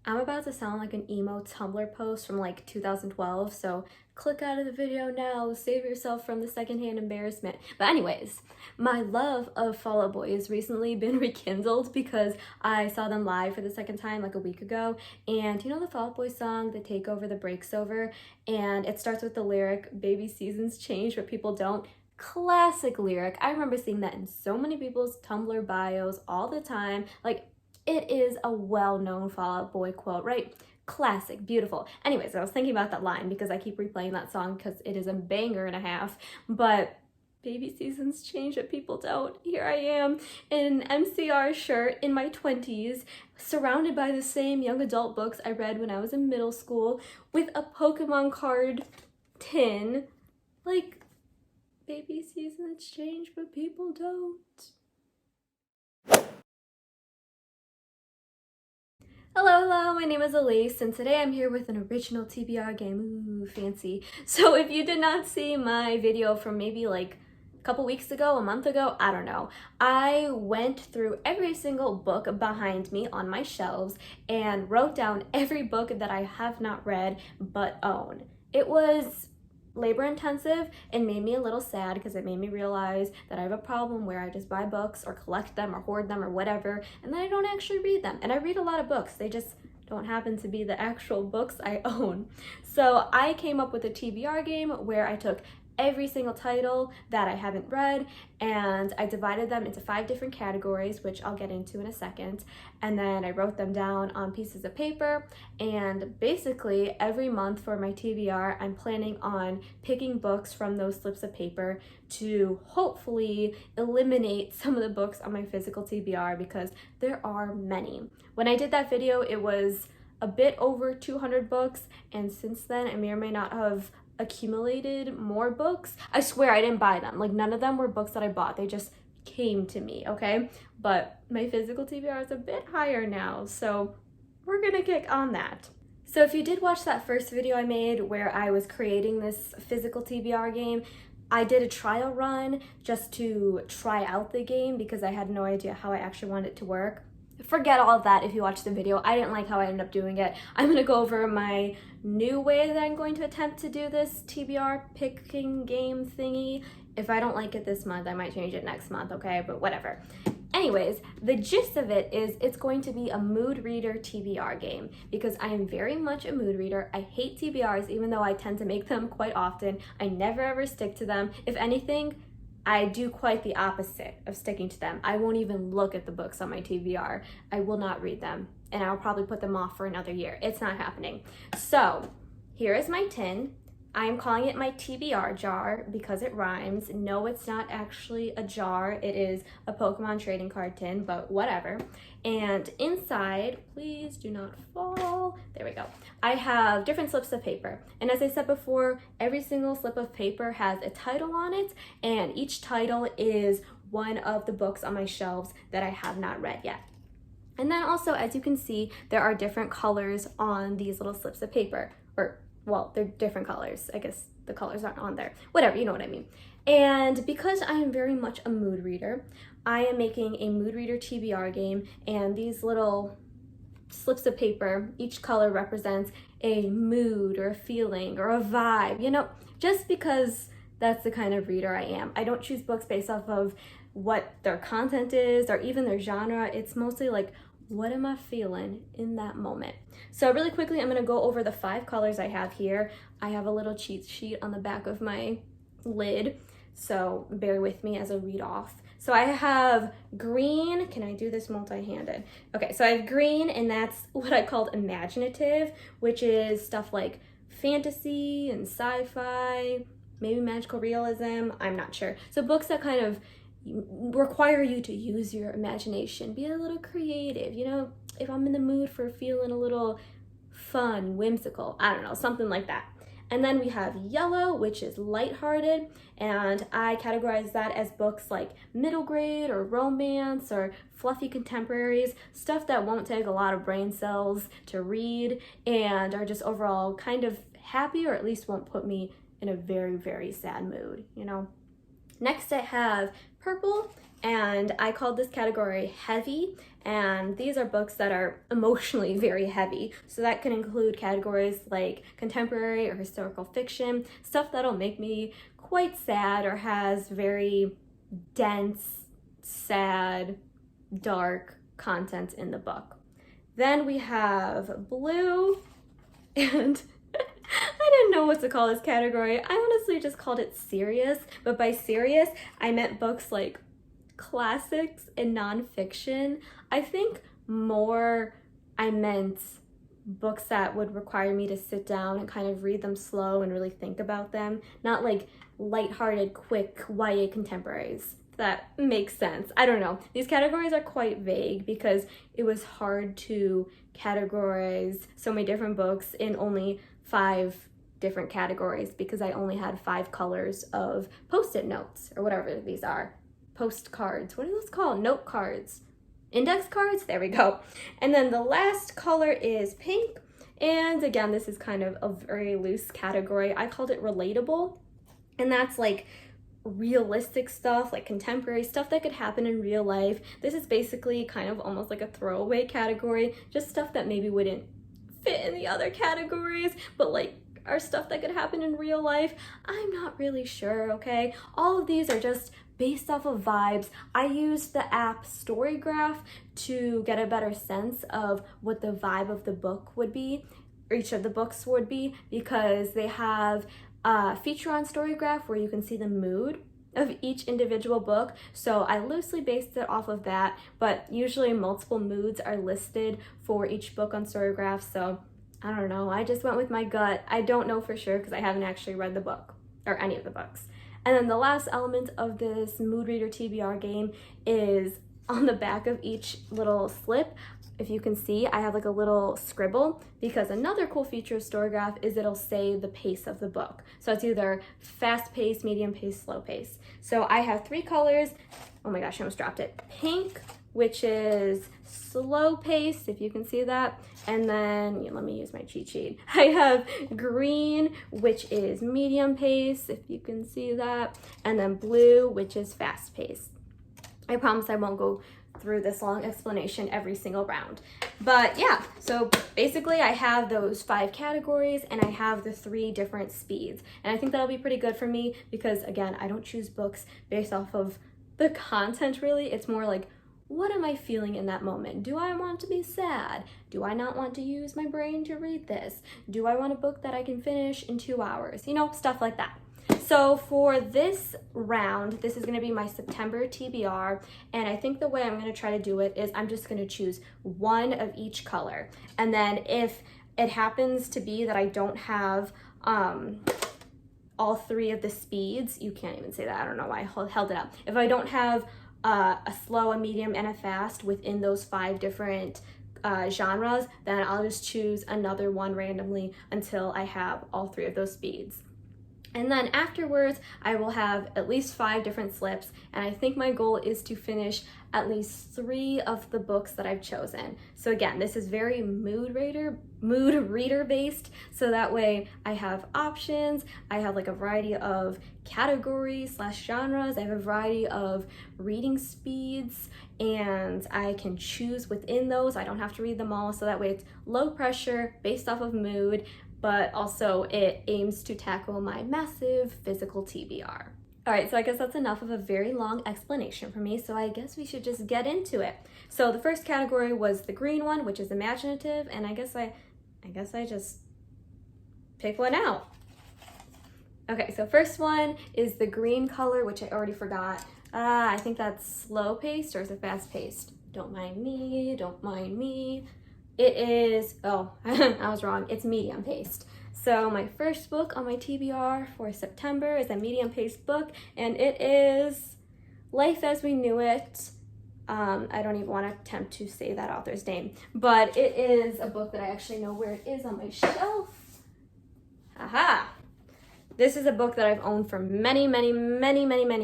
I'm about to sound like an emo Tumblr post from like 2012, so click out of the video now, save yourself from the secondhand embarrassment. But anyways, my love of Fall Out Boy has recently been rekindled because I saw them live for the second time like a week ago. And you know the Fall Out Boy song, The Takeover, The Breaks Over? And it starts with the lyric, "Baby seasons change, but people don't." Classic lyric. I remember seeing that in so many people's Tumblr bios all the time. Like, it is a well-known Fall Out Boy quote, right? Classic, beautiful. Anyways, I was thinking about that line because I keep replaying that song because it is a banger and a half. But baby seasons change, but people don't. Here I am in an MCR shirt in my 20s, surrounded by the same young adult books I read when I was in middle school, with a Pokemon card tin. Like, baby seasons change, but people don't. Hello, my name is Elise, and today I'm here with an original TBR game. Ooh, fancy. So if you did not see my video from maybe like a couple weeks ago, a month ago, I don't know, I went through every single book behind me on my shelves and wrote down every book that I have not read but own. It was labor intensive and made me a little sad because it made me realize that I have a problem where I just buy books or collect them or hoard them or whatever, and then I don't actually read them. And I read a lot of books, they just don't happen to be the actual books I own. So I came up with a TBR game where I took every single title that I haven't read and I divided them into 5 different categories, which I'll get into in a second, and then I wrote them down on pieces of paper. And basically every month for my TBR, I'm planning on picking books from those slips of paper to hopefully eliminate some of the books on my physical TBR because there are many. When I did that video, it was a bit over 200 books, and since then I may or may not have accumulated more books. I swear I didn't buy them. Like, none of them were books that I bought. They just came to me, okay? But my physical TBR is a bit higher now, so we're gonna kick on that. So if you did watch that first video I made where I was creating this physical TBR game, I did a trial run just to try out the game because I had no idea how I actually wanted it to work. Forget all of that if you watch the video. I didn't like how I ended up doing it. I'm going to go over my new way that I'm going to attempt to do this TBR picking game thingy. If I don't like it this month, I might change it next month, okay? But whatever. Anyways, the gist of it is it's going to be a mood reader TBR game because I am very much a mood reader. I hate TBRs even though I tend to make them quite often. I never ever stick to them. If anything, I do quite the opposite of sticking to them. I won't even look at the books on my TBR. I will not read them, and I'll probably put them off for another year. It's not happening. So here is my tin. I am calling it my TBR jar because it rhymes. No, it's not actually a jar. It is a Pokemon trading card tin, but whatever. And inside, please do not fall. There we go. I have different slips of paper. And as I said before, every single slip of paper has a title on it, and each title is one of the books on my shelves that I have not read yet. And then also, as you can see, there are different colors on these little slips of paper, or well, they're different colors. I guess the colors aren't on there. Whatever, you know what I mean. And because I am very much a mood reader, I am making a mood reader TBR game, and these little slips of paper, each color represents a mood or a feeling or a vibe, you know, just because that's the kind of reader I am. I don't choose books based off of what their content is or even their genre. It's mostly like, what am I feeling in that moment? So really quickly, I'm going to go over the 5 colors I have here. I have a little cheat sheet on the back of my lid, so bear with me as I read off. So I have green. Can I do this multi-handed? Okay, so I have green, and that's what I called imaginative, which is stuff like fantasy and sci-fi, maybe magical realism, I'm not sure. So books that kind of require you to use your imagination, be a little creative, you know, if I'm in the mood for feeling a little fun, whimsical, I don't know, something like that. And then we have yellow, which is lighthearted, and I categorize that as books like middle grade or romance or fluffy contemporaries, stuff that won't take a lot of brain cells to read and are just overall kind of happy, or at least won't put me in a very, very sad mood, you know? Next I have purple, and I called this category heavy, and these are books that are emotionally very heavy. So that can include categories like contemporary or historical fiction, stuff that'll make me quite sad or has very dense, sad, dark content in the book. Then we have blue, and I didn't know what to call this category. I honestly just called it serious, but by serious, I meant books like classics and nonfiction. I think more I meant books that would require me to sit down and kind of read them slow and really think about them, not like lighthearted, quick YA contemporaries. If that makes sense. I don't know. These categories are quite vague because it was hard to categorize so many different books in only 5 different categories because I only had 5 colors of post-it notes or whatever these are. Postcards. What are those called? Note cards. Index cards? There we go. And then the last color is pink. And again, this is kind of a very loose category. I called it relatable. And that's like realistic stuff, like contemporary stuff that could happen in real life. This is basically kind of almost like a throwaway category, just stuff that maybe wouldn't fit in the other categories, but like are stuff that could happen in real life. I'm not really sure, okay? All of these are just based off of vibes. I used the app Storygraph to get a better sense of what the vibe of the book would be, or each of the books would be, because they have a feature on Storygraph where you can see the mood of each individual book. So I loosely based it off of that, but usually multiple moods are listed for each book on Storygraph. So I don't know, I just went with my gut. I don't know for sure because I haven't actually read the book or any of the books. And then the last element of this Mood Reader TBR game is on the back of each little slip. If you can see, I have like a little scribble because another cool feature of Storygraph is it'll say the pace of the book. So it's either fast paced, medium paced, slow paced. So I have 3 colors. Oh my gosh, I almost dropped it. Pink, which is slow paced, if you can see that. And then, let me use my cheat sheet. I have green, which is medium paced, if you can see that. And then blue, which is fast paced. I promise I won't go through this long explanation every single round. But yeah, so basically I have those 5 categories and I have the 3 different speeds. And I think that'll be pretty good for me because again, I don't choose books based off of the content really. It's more like, what am I feeling in that moment? Do I want to be sad? Do I not want to use my brain to read this? Do I want a book that I can finish in 2 hours? You know, stuff like that. So for this round, this is going to be my September TBR, and I think the way I'm going to try to do it is I'm just going to choose 1 of each color. And then if it happens to be that I don't have all 3 of the speeds, you can't even say that, I don't know why I held it up. If I don't have a slow, a medium, and a fast within those 5 different genres, then I'll just choose another one randomly until I have all 3 of those speeds. And then afterwards, I will have at least 5 different slips, and I think my goal is to finish at least 3 of the books that I've chosen. So again, this is very mood reader based, so that way I have options, I have like a variety of categories / genres, I have a variety of reading speeds, and I can choose within those. I don't have to read them all, so that way it's low pressure based off of mood, but also it aims to tackle my massive physical TBR. All right, so I guess that's enough of a very long explanation for me, so I guess we should just get into it. So the first category was the green one, which is imaginative, and I guess I just pick one out. Okay, so first one is the green color, which I already forgot. I think that's slow paced, or is it fast paced? Don't mind me, don't mind me. It is, oh, I was wrong, it's medium paced. So my first book on my TBR for September is a medium paced book, and it is Life as We Knew It. I don't even want to attempt to say that author's name, but it is a book that I actually know where it is on my shelf. Aha! This is a book that I've owned for many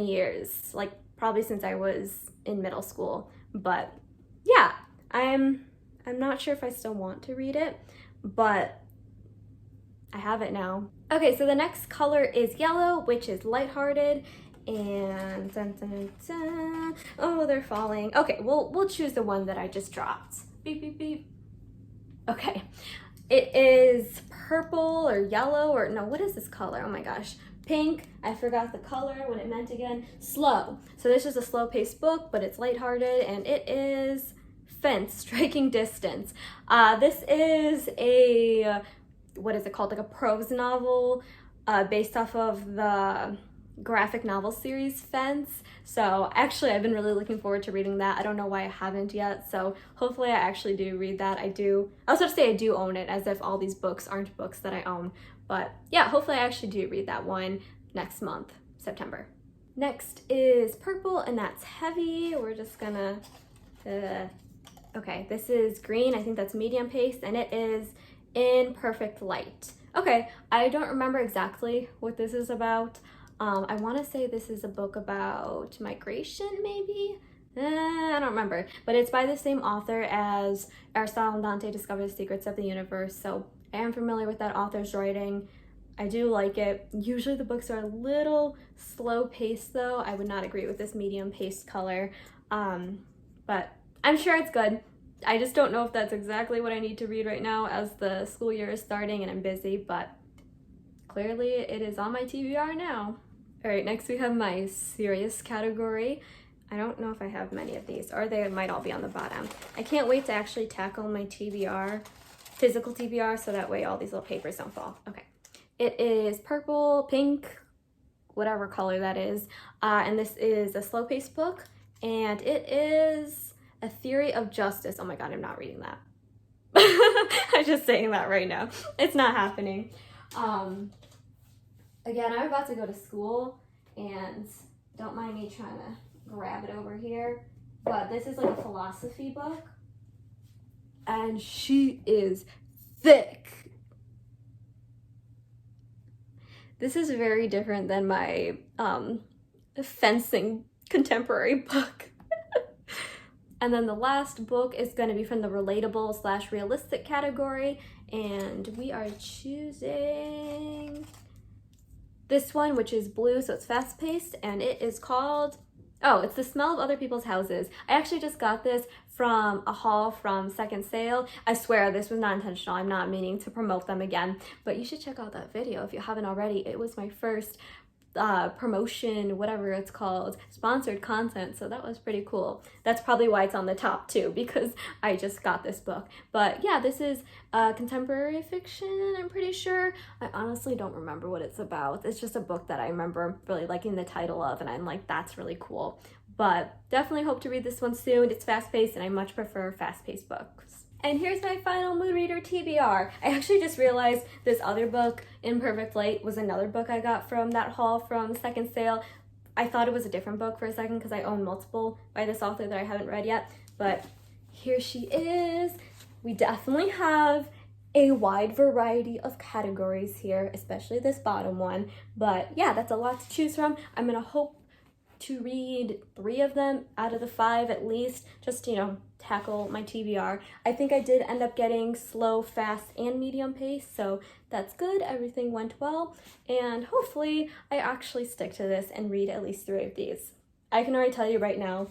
years, like probably since I was in middle school. But yeah, I'm not sure if I still want to read it, but I have it now. Okay, so the next color is yellow, which is lighthearted, And dun, dun, dun, dun. Oh, they're falling. Okay, we'll choose the one that I just dropped. Beep, beep, beep. Okay, it is purple or yellow or no, what is this color? Oh my gosh. Pink. I forgot the color, what it meant again. Slow. So this is a slow-paced book, but it's lighthearted, and it is Fence, Striking Distance. This is a, what is it called? Like a prose novel based off of the graphic novel series Fence. So actually I've been really looking forward to reading that. I don't know why I haven't yet, so hopefully I actually do read that. I was about to say I do own it, as if all these books aren't books that I own. But yeah, hopefully I actually do read that one next month, September. Next is purple, and that's heavy. We're just gonna, okay, this is green. I think that's medium pace, and it is In Perfect Light. Okay, I don't remember exactly what this is about. I want to say this is a book about migration, maybe? I don't remember, but it's by the same author as Aristotle and Dante Discover the Secrets of the Universe, so I am familiar with that author's writing. I do like it. Usually the books are a little slow paced though. I would not agree with this medium paced color, but I'm sure it's good. I just don't know if that's exactly what I need to read right now as the school year is starting and I'm busy, but clearly it is on my TBR now. All right, next we have my serious category. I don't know if I have many of these, or they might all be on the bottom. I can't wait to actually tackle my TBR, physical TBR, so that way all these little papers don't fall. Okay, it is purple, pink, whatever color that is, and this is a slow-paced book, and it is A Theory of Justice. Oh my god, I'm not reading that. I'm just saying that right now. It's not happening. Again, I'm about to go to school, and don't mind me trying to grab it over here, but this is like a philosophy book, and she is thick. This is very different than my fencing contemporary book. And then the last book is going to be from the relatable / realistic category, and we are choosing this one, which is blue, so it's fast-paced, and it is called, oh, it's The Smell of Other People's Houses. I actually just got this from a haul from Second Sale. I swear this was not intentional. I'm not meaning to promote them again, but you should check out that video if you haven't already. It was my first promotion, whatever it's called, sponsored content, so that was pretty cool. That's probably why it's on the top too, because I just got this book. But yeah, this is contemporary fiction, I'm pretty sure. I honestly don't remember what it's about. It's just a book that I remember really liking the title of, and I'm like, that's really cool. But definitely hope to read this one soon. It's fast-paced, and I much prefer fast-paced books. And here's my final Mood Reader TBR. I actually just realized this other book, In Perfect Light, was another book I got from that haul from Second Sale. I thought it was a different book for a second because I own multiple by this author that I haven't read yet, but here she is. We definitely have a wide variety of categories here, especially this bottom one, but yeah, that's a lot to choose from. I'm gonna hope to read 3 of them out of the 5 at least, just, you know, tackle my TBR. I think I did end up getting slow, fast, and medium pace, so that's good. Everything went well, and hopefully I actually stick to this and read at least 3 of these. I can already tell you right now,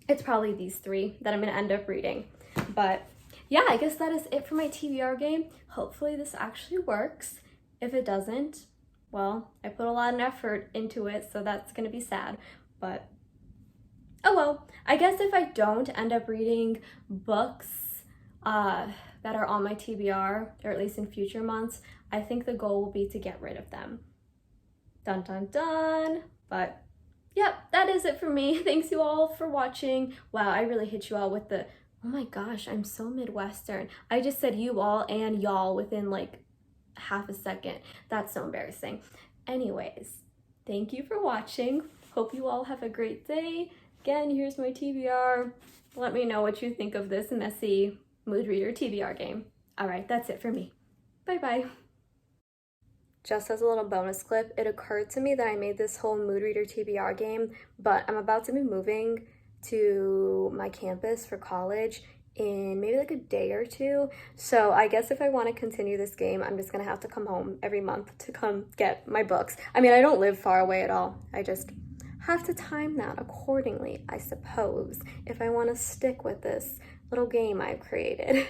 it's probably these 3 that I'm gonna end up reading. But yeah, I guess that is it for my TBR game. Hopefully this actually works. If it doesn't, well, I put a lot of effort into it, so that's gonna be sad, but oh well. I guess if I don't end up reading books that are on my TBR, or at least in future months, I think the goal will be to get rid of them. Dun dun dun! But yep, that is it for me. Thanks you all for watching. Wow, I really hit you all with the, oh my gosh, I'm so Midwestern. I just said you all and y'all within like half a second. That's so embarrassing. Anyways, thank you for watching. Hope you all have a great day. Again, here's my TBR. Let me know what you think of this messy Mood Reader TBR game. All right, that's it for me. Bye-bye. Just as a little bonus clip, it occurred to me that I made this whole Mood Reader TBR game, but I'm about to be moving to my campus for college in maybe like a day or 2. So I guess if I want to continue this game, I'm just gonna have to come home every month to come get my books. I mean, I don't live far away at all. I just have to time that accordingly, I suppose, if I want to stick with this little game I've created.